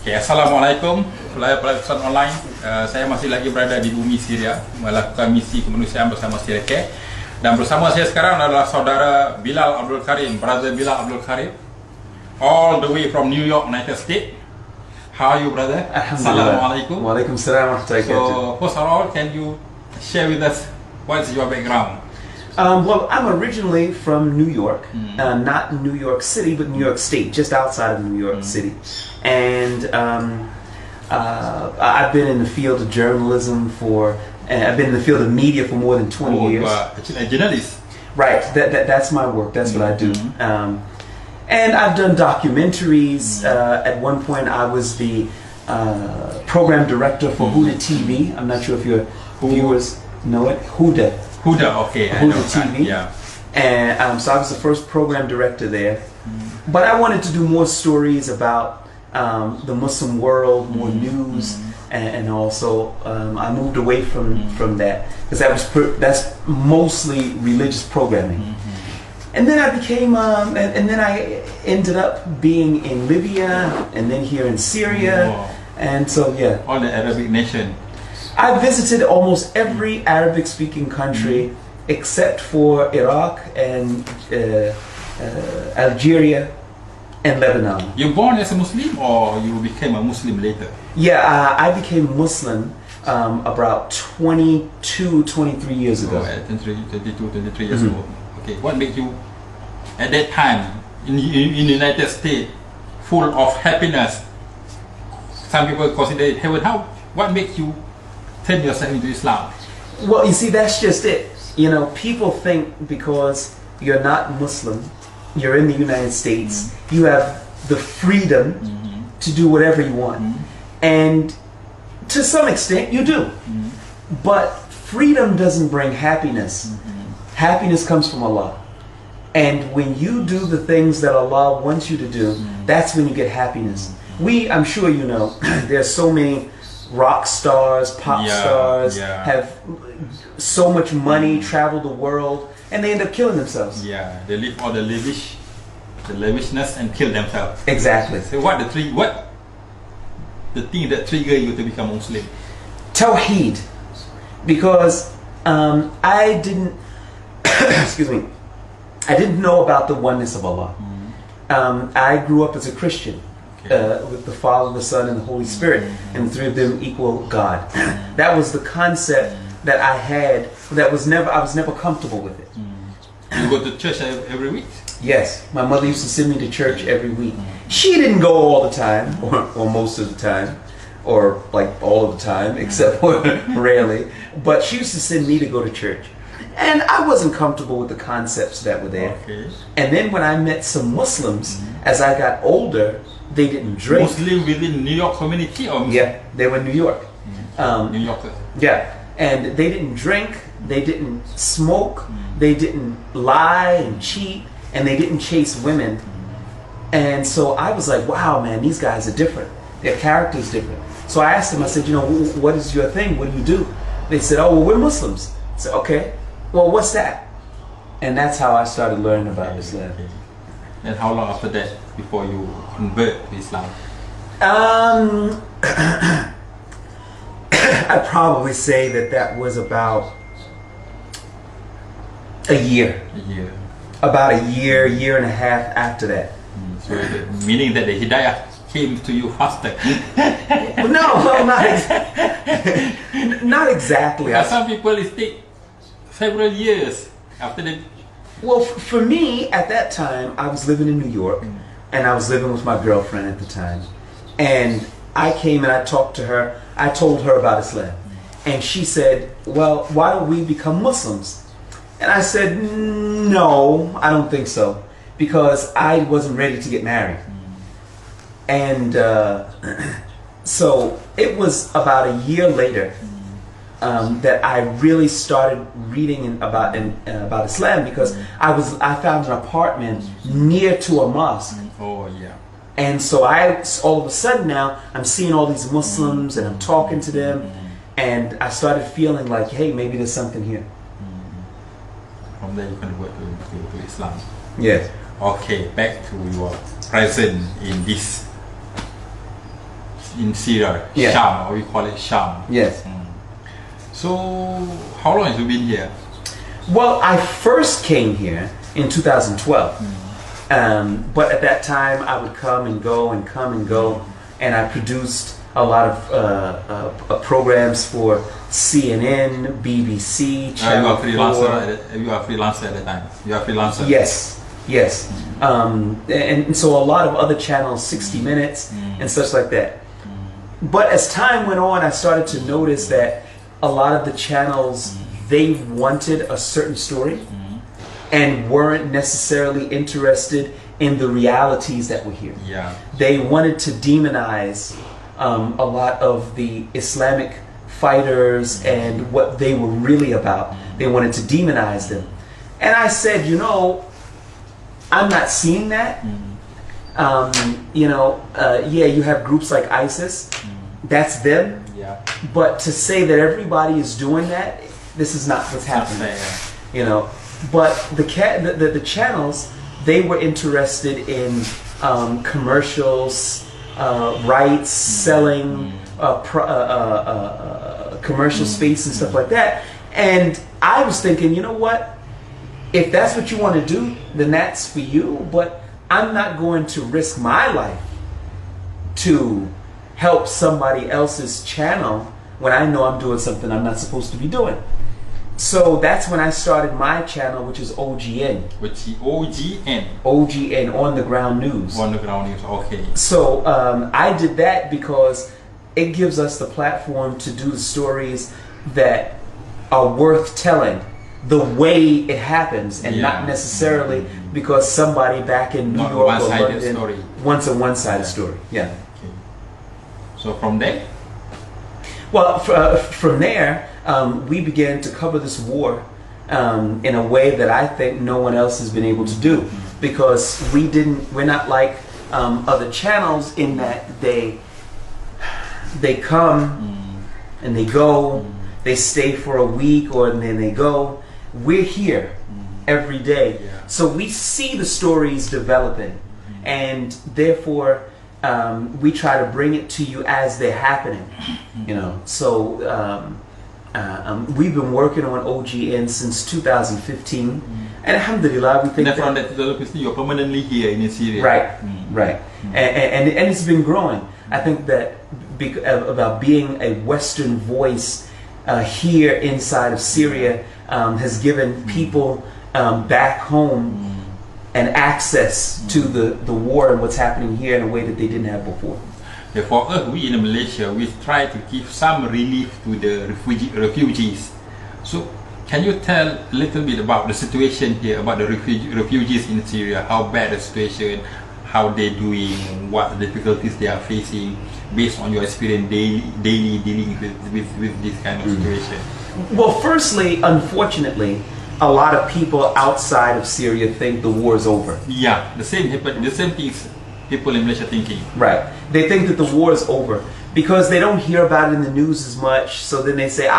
Okay, Assalamualaikum. Saya Utusan online. Saya masih lagi berada di bumi Syria melakukan misi kemanusiaan bersama Syria Care. Dan bersama saya sekarang adalah saudara Bilal Abdul Kareem, brother Bilal Abdul Kareem, all the way from New York, United States. How are you, brother? Assalamualaikum. Waalaikumsalam. So, first of all, can you share with us what's your background? Well, I'm originally from New York, not New York City, but New York State, just outside of New York City. And I've been in the field of journalism I've been in the field of media for more than 20 years. You are actually a journalist. Right, that's my work, that's what I do. And I've done documentaries. At one point I was the program director for Huda TV. I'm not sure if your viewers know it. Huda, okay. Huda TV. Yeah. And so I was the first program director there. But I wanted to do more stories about the Muslim world, more news, and also I moved away from that because that's mostly religious programming. And then I became, and then I ended up being in Libya, and then here in Syria, and so yeah. All the Arabic nation. I visited almost every Arabic-speaking country except for Iraq and Algeria and Lebanon. You born as a Muslim or you became a Muslim later? Yeah, I became Muslim about 23 years ago. 23 years ago. Okay, what made you, at that time, in the United States, full of happiness? Some people consider it heaven. What makes you turn yourself into Islam? Well, you see, that's just it. You know, people think because you're not Muslim, you're in the United States, you have the freedom to do whatever you want. And to some extent, you do. But freedom doesn't bring happiness. Happiness comes from Allah. And when you do the things that Allah wants you to do, that's when you get happiness. I'm sure you know, there's so many rock stars, pop stars, have so much money, travel the world, and they end up killing themselves. Yeah, they live all the lavishness and kill themselves. Exactly. So what the thing that trigger you to become Muslim? Tawheed. Because I didn't excuse me, I didn't know about the oneness of Allah. I grew up as a Christian. With the Father, the Son, and the Holy Spirit, and the three of them equal God. That was the concept that I had. I was never comfortable with it. You go to church every week? Yes, my mother used to send me to church every week. She didn't go all the time, or most of the time, or like all of the time, except for rarely. But she used to send me to go to church. And I wasn't comfortable with the concepts that were there. And then when I met some Muslims, as I got older, they didn't drink. Muslim within New York community or Muslim? Yeah, they were New York. New Yorkers. Yeah, and they didn't drink, they didn't smoke, they didn't lie and cheat, and they didn't chase women. And so I was like, wow, man, these guys are different. Their character's different. So I asked them, I said, you know, what is your thing? What do you do? They said, oh, well, we're Muslims. I said, okay, well, what's that? And that's how I started learning about Islam. And how long after that before you convert to Islam? I'd probably say that was about a year. About a year and a half after that. So meaning that the Hidayah came to you faster? No, not exactly. Some people it take several years after the. Well, for me, at that time, I was living in New York, and I was living with my girlfriend at the time. And I came and I talked to her. I told her about Islam. And she said, well, why don't we become Muslims? And I said, no, I don't think so. Because I wasn't ready to get married. And so it was about a year later that I really started reading about Islam, because I found an apartment near to a mosque. Oh yeah. And so all of a sudden now I'm seeing all these Muslims and I'm talking to them, and I started feeling like, hey, maybe there's something here. From there you convert to Islam. Yes. Okay, back to your present in this in Syria, Yeah. Sham, or we call it Sham. Yes. So, how long have you been here? Well, I first came here in 2012. But at that time, I would come and go and come and go. And I produced a lot of programs for CNN, BBC, You Channel are freelancer. 4. You are freelancer at the time. You are freelancer. Yes, yes. And so a lot of other channels, 60 Minutes and such like that. But as time went on, I started to notice that a lot of the channels, they wanted a certain story and weren't necessarily interested in the realities that were here. Yeah. They wanted to demonize a lot of the Islamic fighters and what they were really about. They wanted to demonize them. And I said, you know, I'm not seeing that. Yeah, you have groups like ISIS. That's them. Yeah. But to say that everybody is doing that, this is not what's happening. You know, but the channels, they were interested in commercials, rights, selling, commercial space and stuff like that. And I was thinking, you know what? If that's what you want to do, then that's for you. But I'm not going to risk my life to help somebody else's channel when I know I'm doing something I'm not supposed to be doing. So that's when I started my channel, which is OGN. Which is OGN. OGN, On the Ground News. On the Ground News, okay. So I did that because it gives us the platform to do the stories that are worth telling the way it happens, and not necessarily because somebody back in New York or London wants a one-sided story. Yeah. Okay. So from there? Well, from there, we began to cover this war in a way that I think no one else has been able to do, because we're not like other channels in that they come and they go, they stay for a week or and then they go. We're here every day, so we see the stories developing, and therefore we try to bring it to you as they're happening. You know, so we've been working on OGN since 2015, and alhamdulillah, we think and from that 2015 you're permanently here in Syria. Right, right, and it's been growing. I think that about being a Western voice here inside of Syria has given people back home and access to the war and what's happening here in a way that they didn't have before. For us, we in Malaysia, we try to give some relief to the refugees. So, can you tell a little bit about the situation here, about the refugees in Syria, how bad the situation, how they're doing, what difficulties they are facing, based on your experience daily dealing with this kind of situation? Well, firstly, unfortunately, a lot of people outside of Syria think the war is over. Yeah, the same things people in Malaysia thinking. Right. They think that the war is over because they don't hear about it in the news as much, so then they say,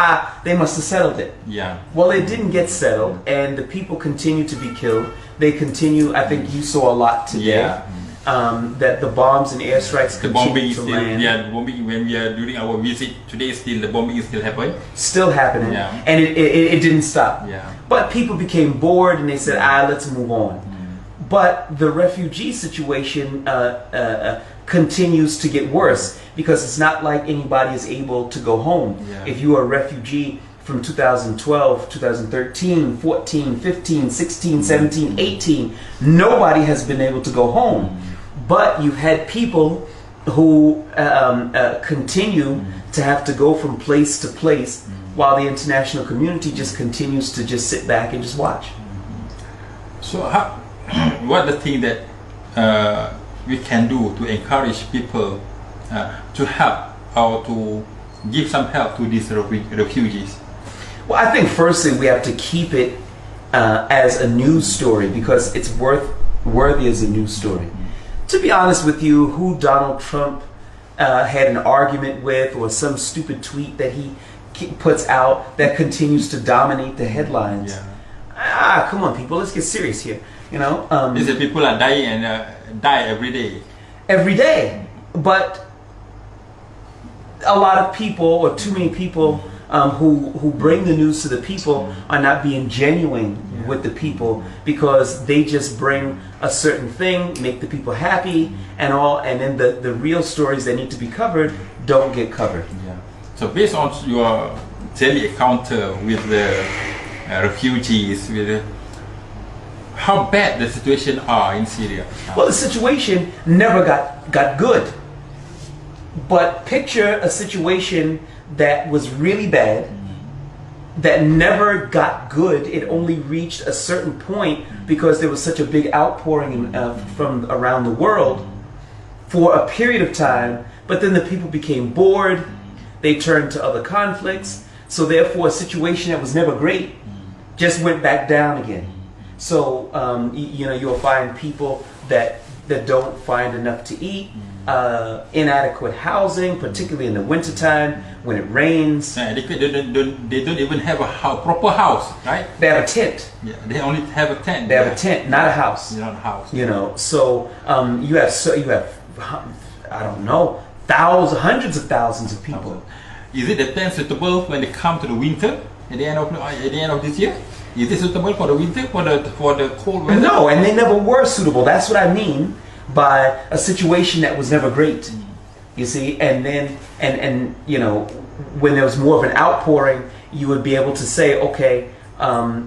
they must have settled it. Yeah. Well, it didn't get settled, and the people continue to be killed. They continue, I think you saw a lot today, that the bombs and airstrikes continue to land. Yeah, the bombing, when we are during our visit today, still the bombing is still happening. Still happening, and it didn't stop. Yeah. But people became bored, and they said, let's move on. But the refugee situation continues to get worse, because it's not like anybody is able to go home. If you are a refugee from 2012, 2013, 14, 15, 16, 17, 18, nobody has been able to go home. But you've had people who continue to have to go from place to place while the international community just continues to just sit back and just watch. So what the thing that we can do to encourage people to help or to give some help to these refugees? Well, I think firstly we have to keep it as a news story, because it's worthy as a news story. To be honest with you, who Donald Trump had an argument with, or some stupid tweet that he puts out that continues to dominate the headlines. Come on, people, let's get serious here. You know, these people are dying and die every day. Every day, but a lot of people, or too many people, who bring the news to the people are not being genuine with the people, because they just bring a certain thing, make the people happy and all, and then the real stories that need to be covered don't get covered. Yeah. So based on your daily encounter with the refugees, how bad the situation are in Syria? Well, the situation never got good. But picture a situation that was really bad, that never got good. It only reached a certain point because there was such a big outpouring from around the world for a period of time. But then the people became bored. They turned to other conflicts. So therefore, a situation that was never great just went back down again. So you'll find people that don't find enough to eat, inadequate housing, particularly in the wintertime when it rains. Yeah, they don't even have a proper house, right? They have a tent. Yeah, they only have a tent. They have a tent, not a house. Not a house. So you have I don't know, hundreds of thousands of people. Is it a tent suitable when they come to the winter at the end of this year? Is it suitable for the winter, for the cold weather? No, and they never were suitable. That's what I mean by a situation that was never great. You see, and then and when there was more of an outpouring, you would be able to say, okay,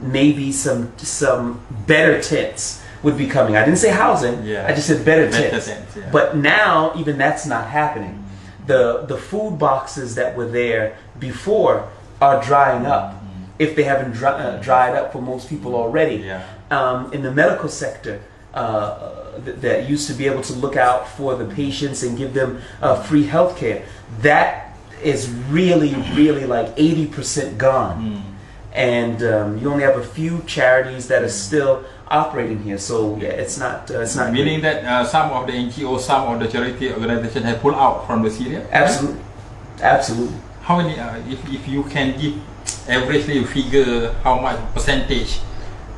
maybe some better tents would be coming. I didn't say housing. Yeah. I just said better tents. Yeah. But now even that's not happening. The food boxes that were there before are drying up. If they haven't dried up for most people already. Yeah. In the medical sector, that used to be able to look out for the patients and give them free health care, that is really like 80% gone. And you only have a few charities that are still operating here. So yeah, it's not Meaning great. that some of the NGOs, some of the charity organizations have pulled out from the Syria? Absolutely. Absolutely. How many, if you can give averagely figure how much percentage,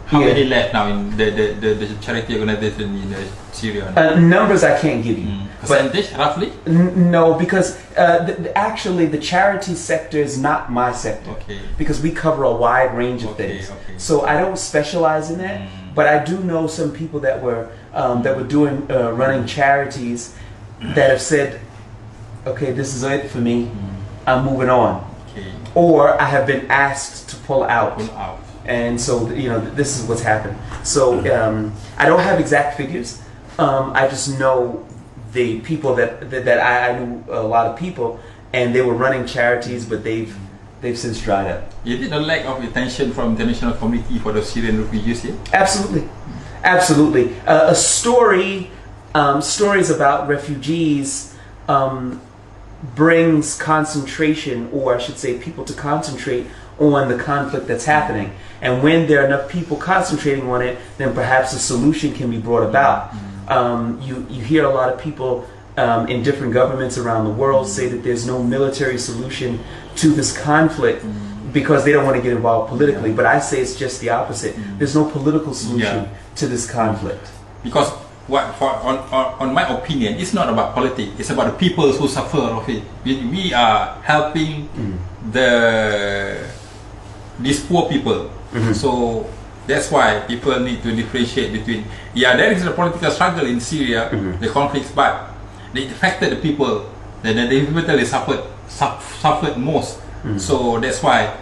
how many left now in the charity organization in Syria? Numbers I can't give you. Percentage, roughly? No, because actually the charity sector is not my sector. Okay. Because we cover a wide range of things. Okay. So I don't specialize in that. But I do know some people that were doing running charities that have said, okay, this is it for me. I'm moving on. Okay. Or I have been asked to pull out. And so, this is what's happened. So I don't have exact figures. I just know the people that I knew a lot of people, and they were running charities, but they've since dried up. Is it a lack of attention from the international community for the Syrian refugees here? Absolutely. Stories about refugees brings concentration, or I should say people to concentrate on the conflict that's happening. And when there are enough people concentrating on it, then perhaps a solution can be brought about. You hear a lot of people in different governments around the world say that there's no military solution to this conflict because they don't want to get involved politically. But I say it's just the opposite. There's no political solution to this conflict. Because on my opinion, it's not about politics. It's about the people who suffer of it. We are helping these poor people. So that's why people need to differentiate between, there is a political struggle in Syria, the conflicts, but it affected the people that they eventually suffered most. So that's why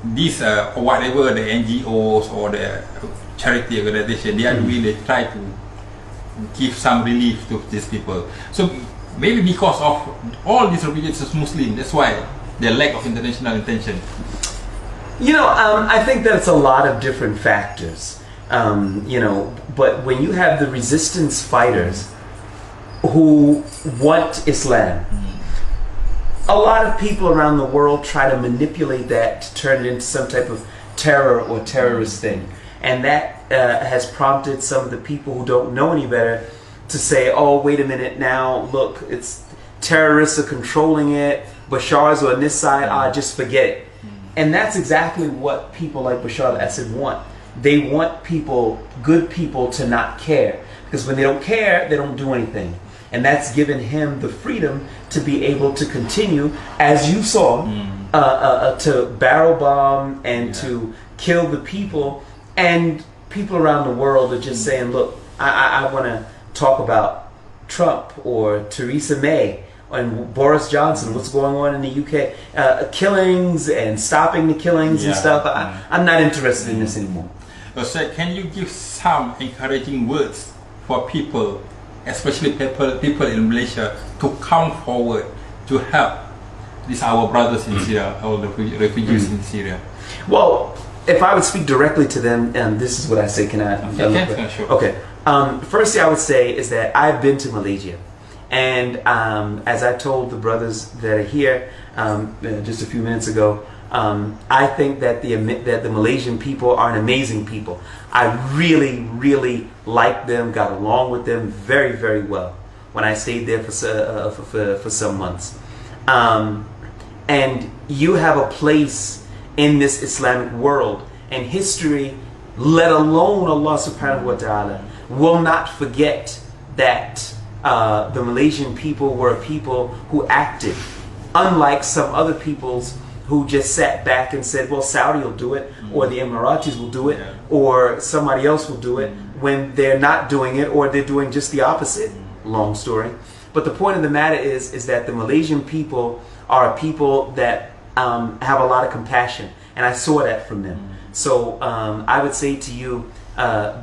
these whatever the NGOs or the charity organization they are doing, they try to give some relief to these people. So maybe because of all these refugees are Muslim, that's why the lack of international attention. I think that it's a lot of different factors. But when you have the resistance fighters who want Islam, a lot of people around the world try to manipulate that to turn it into some type of terror or terrorist thing. And that has prompted some of the people who don't know any better to say, oh, wait a minute now, look, it's terrorists are controlling it, Bashar's on this side, just forget it. And that's exactly what people like Bashar al-Assad want. They want people, good people, to not care. Because when they don't care, they don't do anything. and that's given him the freedom to be able to continue, as you saw, to barrel bomb and to kill the people. And people around the world are just saying, look, I want to talk about Trump or Theresa May and Boris Johnson, what's going on in the UK, killings and stopping the killings and stuff. I'm not interested in this anymore. So can you give some encouraging words for people, especially people in Malaysia, to come forward to help these our brothers in Syria, all the refugees in Syria? Well, if I would speak directly to them, and this is what I say, can I? Sure. Okay. First thing I would say is that I've been to Malaysia, and as I told the brothers that are here just a few minutes ago, I think that the Malaysian people are an amazing people. I really, really liked them, got along with them very, very well when I stayed there for some months. And you have a place in this Islamic world, and history, let alone Allah subhanahu wa ta'ala, will not forget that the Malaysian people were a people who acted, unlike some other peoples who just sat back and said, well, Saudi will do it, or the Emiratis will do it, or somebody else will do it, when they're not doing it, or they're doing just the opposite. Long story. But the point of the matter is that the Malaysian people are a people that have a lot of compassion, and I saw that from them. So I would say to you,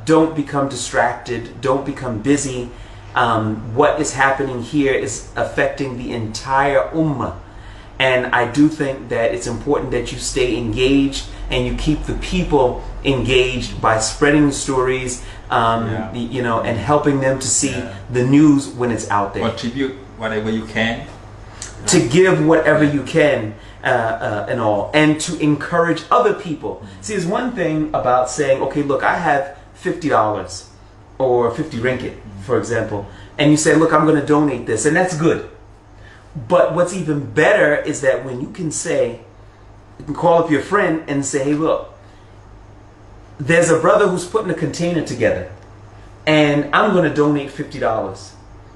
don't become distracted, don't become busy. What is happening here is affecting the entire ummah, and I do think that it's important that you stay engaged and you keep the people engaged by spreading the stories, you know, and helping them to see the news when it's out there. Contribute whatever you can. To give whatever you can and all, and to encourage other people. See, there's one thing about saying, okay, look, I have $50 or 50 ringgit, for example, and you say, look, I'm going to donate this, and that's good. But what's even better is that when you can say, you can call up your friend and say, hey, look, there's a brother who's putting a container together, and I'm going to donate $50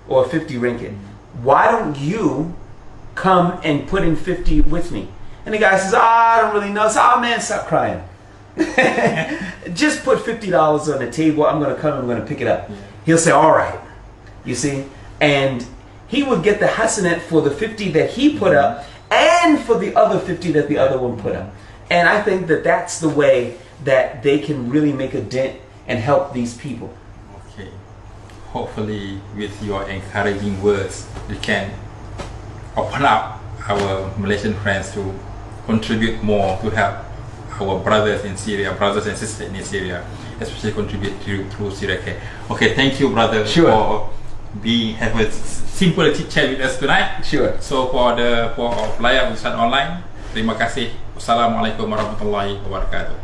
or 50 ringgit. Why don't you come and put in 50 with me? And the guy says, I don't really know. So, man, stop crying. Just put $50 on the table. I'm going to come and I'm going to pick it up. He'll say, all right. You see? And he would get the hasanat for the 50 that he put up and for the other 50 that the other one put up. And I think that that's the way that they can really make a dent and help these people. Okay. Hopefully with your encouraging words, you can open up our Malaysian friends to contribute more to help our brothers in Syria, brothers and sisters in Syria, especially contribute through Syria Care. Okay, thank you, brother, for have a simple chat with us tonight. Sure. So for layar Utusan online, terima kasih. Wassalamualaikum warahmatullahi wabarakatuh.